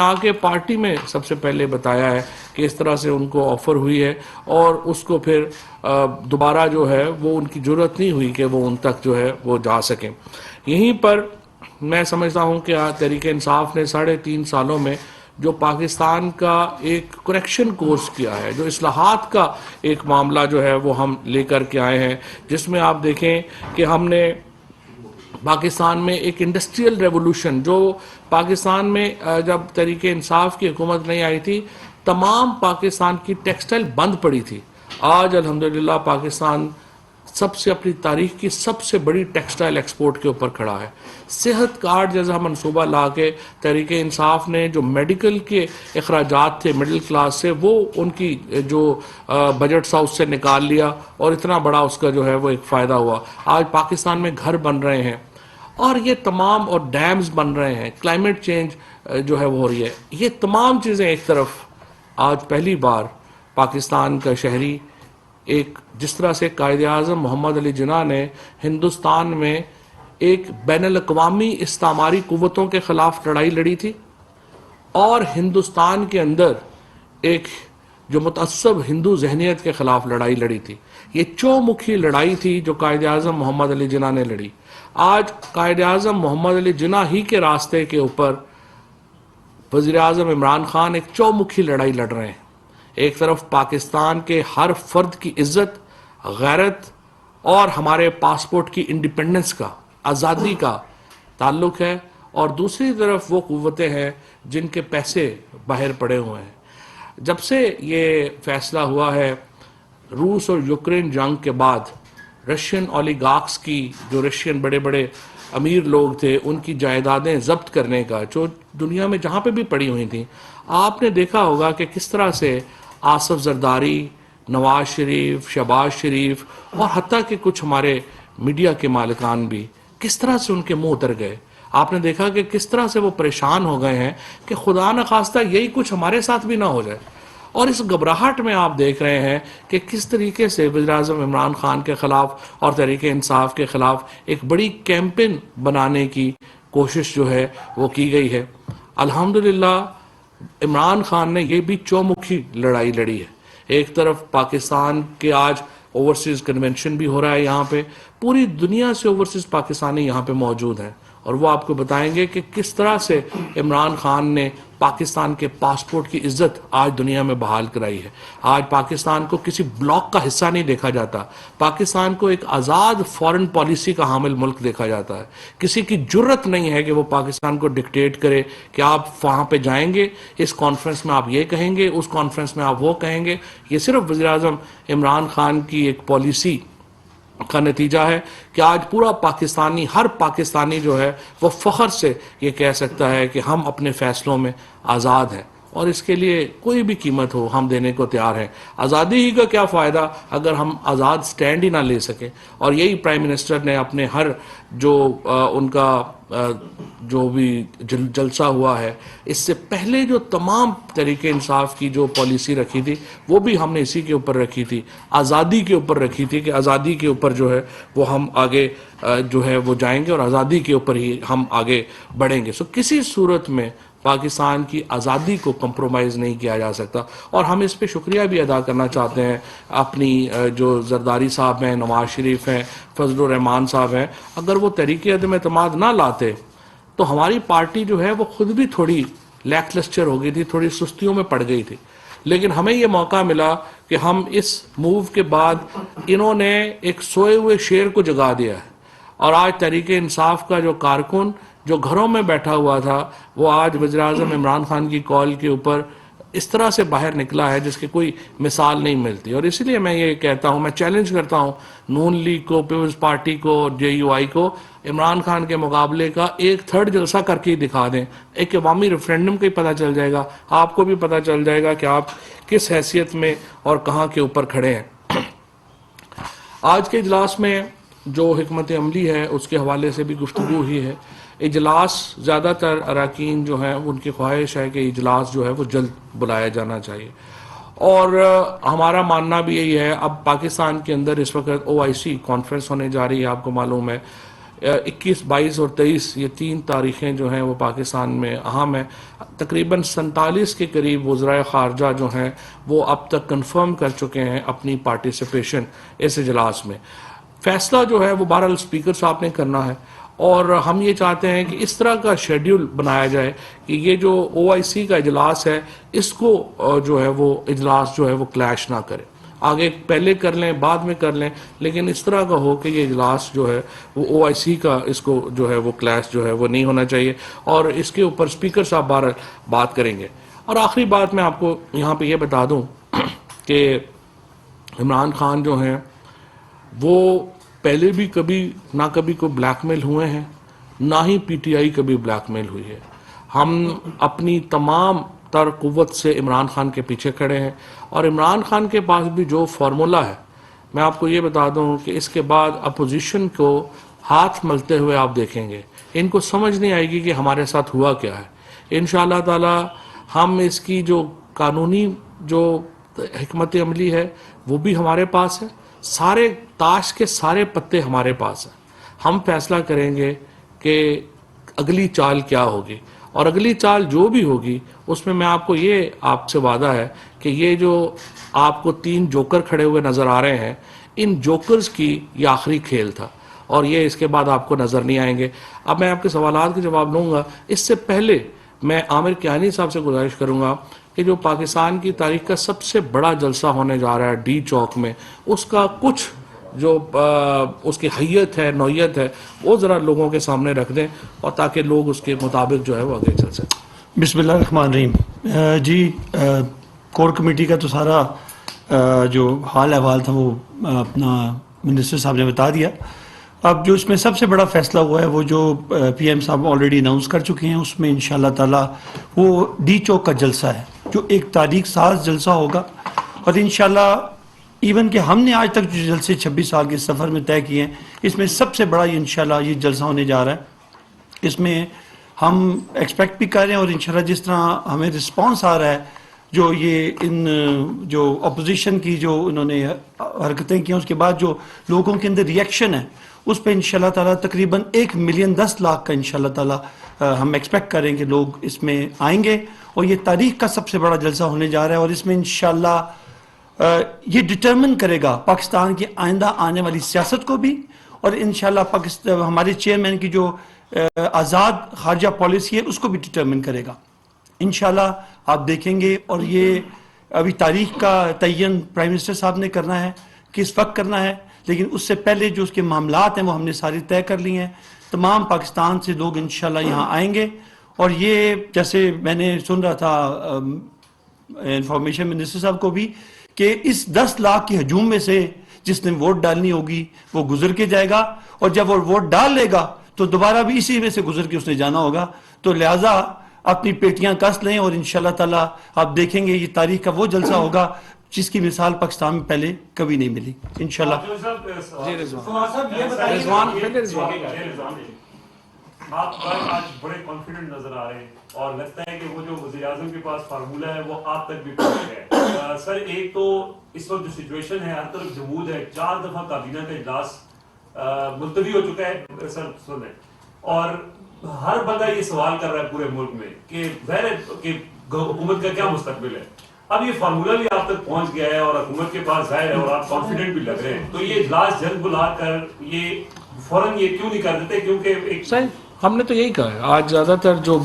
آگے پارٹی میں سب سے پہلے بتایا ہے کہ اس طرح سے ان کو آفر ہوئی ہے اور اس کو پھر دوبارہ جو ہے وہ ان کی جرت نہیں ہوئی کہ وہ ان تک جو ہے وہ جا سکیں. یہیں پر میں سمجھتا ہوں کہ تحریک انصاف نے 3.5 سالوں میں جو پاکستان کا ایک کریکشن کورس کیا ہے، جو اصلاحات کا ایک معاملہ جو ہے وہ ہم لے کر کے آئے ہیں، جس میں آپ دیکھیں کہ ہم نے پاکستان میں ایک انڈسٹریل ریولوشن، جو پاکستان میں جب تحریک انصاف کی حکومت نہیں آئی تھی تمام پاکستان کی ٹیکسٹائل بند پڑی تھی. آج الحمدللہ پاکستان سب سے اپنی تاریخ کی سب سے بڑی ٹیکسٹائل ایکسپورٹ کے اوپر کھڑا ہے. صحت کارڈ جیسا منصوبہ لا کے تحریک انصاف نے جو میڈیکل کے اخراجات تھے مڈل کلاس سے، وہ ان کی جو بجٹ تھا اس سے نکال لیا اور اتنا بڑا اس کا جو ہے وہ ایک فائدہ ہوا. آج پاکستان میں گھر بن رہے ہیں اور یہ تمام، اور ڈیمز بن رہے ہیں، کلائمیٹ چینج جو ہے وہ ہو رہی ہے. یہ تمام چیزیں ایک طرف، آج پہلی بار پاکستان کا شہری ایک جس طرح سے قائد اعظم محمد علی جناح نے ہندوستان میں ایک بین الاقوامی استعماری قوتوں کے خلاف لڑائی لڑی تھی اور ہندوستان کے اندر ایک جو متعصب ہندو ذہنیت کے خلاف لڑائی لڑی تھی. یہ چومکھی لڑائی تھی جو قائد اعظم محمد علی جناح نے لڑی. آج قائد اعظم محمد علی جناح ہی کے راستے کے اوپر وزیر اعظم عمران خان ایک چومکھی لڑائی لڑ رہے ہیں. ایک طرف پاکستان کے ہر فرد کی عزت، غیرت اور ہمارے پاسپورٹ کی انڈیپنڈنس کا، آزادی کا تعلق ہے، اور دوسری طرف وہ قوتیں ہیں جن کے پیسے باہر پڑے ہوئے ہیں. جب سے یہ فیصلہ ہوا ہے روس اور یوکرین جنگ کے بعد رشین اولیگارکس کی، جو رشین بڑے بڑے امیر لوگ تھے، ان کی جائیدادیں ضبط کرنے کا، جو دنیا میں جہاں پہ بھی پڑی ہوئی تھیں، آپ نے دیکھا ہوگا کہ کس طرح سے آصف زرداری، نواز شریف، شہباز شریف اور حتیٰ کہ کچھ ہمارے میڈیا کے مالکان بھی کس طرح سے ان کے منہ اتر گئے. آپ نے دیکھا کہ کس طرح سے وہ پریشان ہو گئے ہیں کہ خدا نخواستہ یہی کچھ ہمارے ساتھ بھی نہ ہو جائے. اور اس گھبراہٹ میں آپ دیکھ رہے ہیں کہ کس طریقے سے وزیر اعظم عمران خان کے خلاف اور تحریک انصاف کے خلاف ایک بڑی کیمپین بنانے کی کوشش جو ہے وہ کی گئی ہے. الحمدللہ عمران خان نے یہ بھی چومکھی لڑائی لڑی ہے. ایک طرف پاکستان کے آج اوورسیز کنونشن بھی ہو رہا ہے، یہاں پہ پوری دنیا سے اوورسیز پاکستانی یہاں پہ موجود ہیں، اور وہ آپ کو بتائیں گے کہ کس طرح سے عمران خان نے پاکستان کے پاسپورٹ کی عزت آج دنیا میں بحال کرائی ہے. آج پاکستان کو کسی بلاک کا حصہ نہیں دیکھا جاتا، پاکستان کو ایک آزاد فارن پالیسی کا حامل ملک دیکھا جاتا ہے. کسی کی جرت نہیں ہے کہ وہ پاکستان کو ڈکٹیٹ کرے کہ آپ وہاں پہ جائیں گے، اس کانفرنس میں آپ یہ کہیں گے، اس کانفرنس میں آپ وہ کہیں گے. یہ صرف وزیر اعظم عمران خان کی ایک پالیسی کا نتیجہ ہے کہ آج پورا پاکستانی، ہر پاکستانی جو ہے وہ فخر سے یہ کہہ سکتا ہے کہ ہم اپنے فیصلوں میں آزاد ہیں، اور اس کے لیے کوئی بھی قیمت ہو ہم دینے کو تیار ہیں. آزادی ہی کا کیا فائدہ اگر ہم آزاد سٹینڈ ہی نہ لے سکیں. اور یہی پرائم منسٹر نے اپنے ہر جو ان کا جو بھی جلسہ ہوا ہے، اس سے پہلے جو تمام تحریک انصاف کی جو پالیسی رکھی تھی وہ بھی ہم نے اسی کے اوپر رکھی تھی، آزادی کے اوپر رکھی تھی کہ آزادی کے اوپر جو ہے وہ ہم آگے جو ہے وہ جائیں گے اور آزادی کے اوپر ہی ہم آگے بڑھیں گے. کسی صورت میں پاکستان کی آزادی کو کمپرومائز نہیں کیا جا سکتا. اور ہم اس پہ شکریہ بھی ادا کرنا چاہتے ہیں اپنی جو زرداری صاحب ہیں، نواز شریف ہیں، فضل الرحمان صاحب ہیں. اگر وہ تحریک عدم اعتماد نہ لاتے تو ہماری پارٹی جو ہے وہ خود بھی تھوڑی لیک لسٹر ہو گئی تھی، تھوڑی سستیوں میں پڑ گئی تھی. لیکن ہمیں یہ موقع ملا کہ ہم اس موو کے بعد انہوں نے ایک سوئے ہوئے شیر کو جگا دیا ہے، اور آج تحریک انصاف کا جو کارکن جو گھروں میں بیٹھا ہوا تھا وہ آج وزیر اعظم عمران خان کی کال کے اوپر اس طرح سے باہر نکلا ہے جس کی کوئی مثال نہیں ملتی. اور اسی لیے میں یہ کہتا ہوں، میں چیلنج کرتا ہوں نون لیگ کو، پیپلز پارٹی کو، JUI کو، عمران خان کے مقابلے کا 1/3 جلسہ کر کے ہی دکھا دیں. ایک عوامی ریفرینڈم کا ہی پتہ چل جائے گا، آپ کو بھی پتہ چل جائے گا کہ آپ کس حیثیت میں اور کہاں کے اوپر کھڑے ہیں. آج کے اجلاس میں جو حکمت عملی ہے اس کے حوالے سے بھی گفتگو ہی ہے. اجلاس زیادہ تر اراکین جو ہیں ان کی خواہش ہے کہ اجلاس جو ہے وہ جلد بلایا جانا چاہیے، اور ہمارا ماننا بھی یہی ہے. اب پاکستان کے اندر اس وقت OIC کانفرنس ہونے جا رہی ہے، آپ کو معلوم ہے. 21, 22 اور 23 یہ 3 تاریخیں جو ہیں وہ پاکستان میں اہم ہیں. تقریباً 47 کے قریب وزرائے خارجہ جو ہیں وہ اب تک کنفرم کر چکے ہیں اپنی پارٹیسپیشن اس اجلاس میں. فیصلہ جو ہے وہ بہرحال اسپیکر صاحب نے کرنا ہے، اور ہم یہ چاہتے ہیں کہ اس طرح کا شیڈیول بنایا جائے کہ یہ جو OIC کا اجلاس ہے اس کو جو ہے وہ اجلاس جو ہے وہ کلیش نہ کرے. آگے پہلے کر لیں بعد میں کر لیں، لیکن اس طرح کا ہو کہ یہ اجلاس جو ہے وہ OIC کا اس کو جو ہے وہ کلیش جو ہے وہ نہیں ہونا چاہیے، اور اس کے اوپر اسپیکر صاحب بہرحال بات کریں گے. اور آخری بات میں آپ کو یہاں پہ یہ بتا دوں کہ عمران خان جو ہیں وہ پہلے بھی کبھی نہ کبھی کو بلیک میل ہوئے ہیں، نہ ہی PTI کبھی بلیک میل ہوئی ہے. ہم اپنی تمام تر قوت سے عمران خان کے پیچھے کھڑے ہیں، اور عمران خان کے پاس بھی جو فارمولا ہے، میں آپ کو یہ بتا دوں کہ اس کے بعد اپوزیشن کو ہاتھ ملتے ہوئے آپ دیکھیں گے، ان کو سمجھ نہیں آئے گی کہ ہمارے ساتھ ہوا کیا ہے. انشاءاللہ تعالی ہم اس کی جو قانونی جو حکمت عملی ہے وہ بھی ہمارے پاس ہے، سارے تاش کے سارے پتے ہمارے پاس ہیں. ہم فیصلہ کریں گے کہ اگلی چال کیا ہوگی، اور اگلی چال جو بھی ہوگی اس میں آپ کو یہ آپ سے وعدہ ہے کہ یہ جو آپ کو 3 جوکر کھڑے ہوئے نظر آ رہے ہیں، ان جوکرز کی یہ آخری کھیل تھا، اور یہ اس کے بعد آپ کو نظر نہیں آئیں گے. اب میں آپ کے سوالات کے جواب لوں گا. اس سے پہلے میں عامر کیانی صاحب سے گزارش کروں گا کہ جو پاکستان کی تاریخ کا سب سے بڑا جلسہ ہونے جا رہا ہے ڈی چوک میں، اس کا کچھ جو اس کی حیت ہے، نوعیت ہے، وہ ذرا لوگوں کے سامنے رکھ دیں، اور تاکہ لوگ اس کے مطابق جو ہے وہ آگے چل سکیں. بسم اللہ الرحمن الرحیم. جی کور کمیٹی کا تو سارا جو حال احوال تھا وہ اپنا منسٹر صاحب نے بتا دیا. اب جو اس میں سب سے بڑا فیصلہ ہوا ہے وہ جو PM صاحب آلریڈی اناؤنس کر چکے ہیں، اس میں انشاءاللہ تعالی وہ ڈی چوک کا جلسہ ہے جو ایک تاریخ ساز جلسہ ہوگا. اور انشاءاللہ ایون کہ ہم نے آج تک جو جلسے 26 سال کے سفر میں طے کیے ہیں، اس میں سب سے بڑا انشاءاللہ یہ جلسہ ہونے جا رہا ہے. اس میں ہم ایکسپیکٹ بھی کر رہے ہیں، اور انشاءاللہ جس طرح ہمیں رسپانس آ رہا ہے، جو یہ ان جو اپوزیشن کی جو انہوں نے حرکتیں کی ہیں، اس کے بعد جو لوگوں کے اندر ریئیکشن ہے، اس پہ انشاءاللہ تعالیٰ تقریباً 1,10,00,000 کا انشاءاللہ تعالیٰ ہم ایکسپیکٹ کریں کہ لوگ اس میں آئیں گے. اور یہ تاریخ کا سب سے بڑا جلسہ ہونے جا رہا ہے، اور اس میں انشاءاللہ یہ ڈٹرمن کرے گا پاکستان کی آئندہ آنے والی سیاست کو بھی، اور انشاءاللہ ہمارے چیئرمین کی جو آزاد خارجہ پالیسی ہے اس کو بھی ڈٹرمن کرے گا انشاءاللہ. آپ دیکھیں گے. اور یہ ابھی تاریخ کا تعین پرائم منسٹر صاحب نے کرنا ہے، کس وقت کرنا ہے، لیکن اس سے پہلے جو اس کے معاملات ہیں وہ ہم نے ساری طے کر لی ہیں. تمام پاکستان سے لوگ انشاءاللہ یہاں آئیں گے. اور یہ جیسے میں نے سن رہا تھا انفارمیشن منسٹر صاحب کو بھی، کہ اس 10 لاکھ کے ہجوم میں سے جس نے ووٹ ڈالنی ہوگی وہ گزر کے جائے گا، اور جب وہ ووٹ ڈال لے گا تو دوبارہ بھی اسی میں سے گزر کے اس نے جانا ہوگا. تو لہٰذا اپنی پیٹیاں کس لیں، اور انشاءاللہ تعالیٰ آپ دیکھیں گے یہ تاریخ کا وہ جلسہ ہوگا جس کی مثال پاکستان میں پہلے کبھی نہیں ملی انشاءاللہ. آپ آج بڑے کانفیڈنٹ نظر آ رہے ہیں، اور لگتا ہے کہ وہ جو وزیر اعظم کے پاس فارمولہ ہے وہ آپ تک بھی پہنچ گیا ہے. سر ایک تو اس وقت جو سچویشن ہے، ہر طرف جمود ہے، 4 دفعہ کابینہ کا اجلاس ملتوی ہو چکا ہے سر سنیں، اور ہر بندہ یہ سوال کر رہا ہے پورے ملک میں کہ ظاہر ہے کہ حکومت کا کیا مستقبل ہے. اب یہ فارمولہ بھی آپ تک پہنچ گیا ہے اور حکومت کے پاس ظاہر ہے، اور آپ کانفیڈنٹ بھی لگ رہے ہیں، تو یہ اجلاس جلد بلا کر یہ فوراً یہ کیوں نہیں کر دیتے؟ کیونکہ ایک صحیح ہم نے تو یہی کہا ہے. آج زیادہ تر جو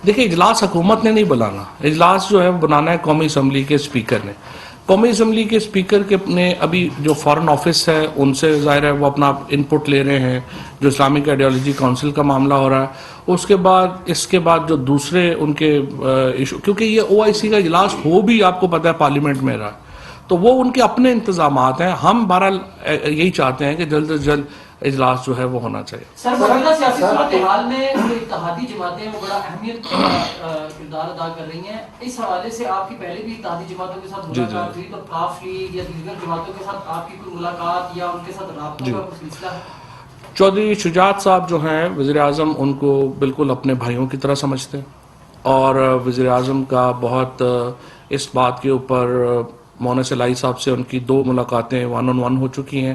دیکھیں اجلاس حکومت نے نہیں بلانا، اجلاس جو ہے بنانا ہے قومی اسمبلی کے اسپیکر نے. قومی اسمبلی کے اسپیکر کے نے ابھی جو فارن آفس ہے ان سے ظاہر ہے وہ اپنا ان پٹ لے رہے ہیں، جو اسلامک آئیڈیالوجی کونسل کا معاملہ ہو رہا ہے. اس کے بعد جو دوسرے ان کے ایشو، کیونکہ یہ OIC کا اجلاس ہو بھی آپ کو پتہ ہے پارلیمنٹ میں رہا، تو وہ ان کے اپنے انتظامات ہیں. ہم بہرحال یہی چاہتے ہیں کہ جلد از جلد اجلاس جو ہے وہ ہونا چاہیے. سر موجودہ سیاسی صورتحال میں جو اتحادی جماعتیں وہ بڑا اہمیت کا کردار ادا کر رہی ہیں. اس حوالے سے آپ کی پہلے بھی اتحادی جماعتوں کے ساتھ ملاقات ہوئی، تو کاف لیگ یا دیگر جماعتوں کے ساتھ آپ کی کوئی ملاقات یا ان کے ساتھ رابطوں کا کوئی سلسلہ ہے؟ چودھری شجاعت صاحب جو ہیں وزیر اعظم، ان کو بالکل اپنے بھائیوں کی طرح سمجھتے ہیں، اور وزیر اعظم کا بہت اس بات کے اوپر مونس الہی صاحب سے ان کی 2 ملاقاتیں 1 on 1 ہو چکی ہیں.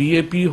BAP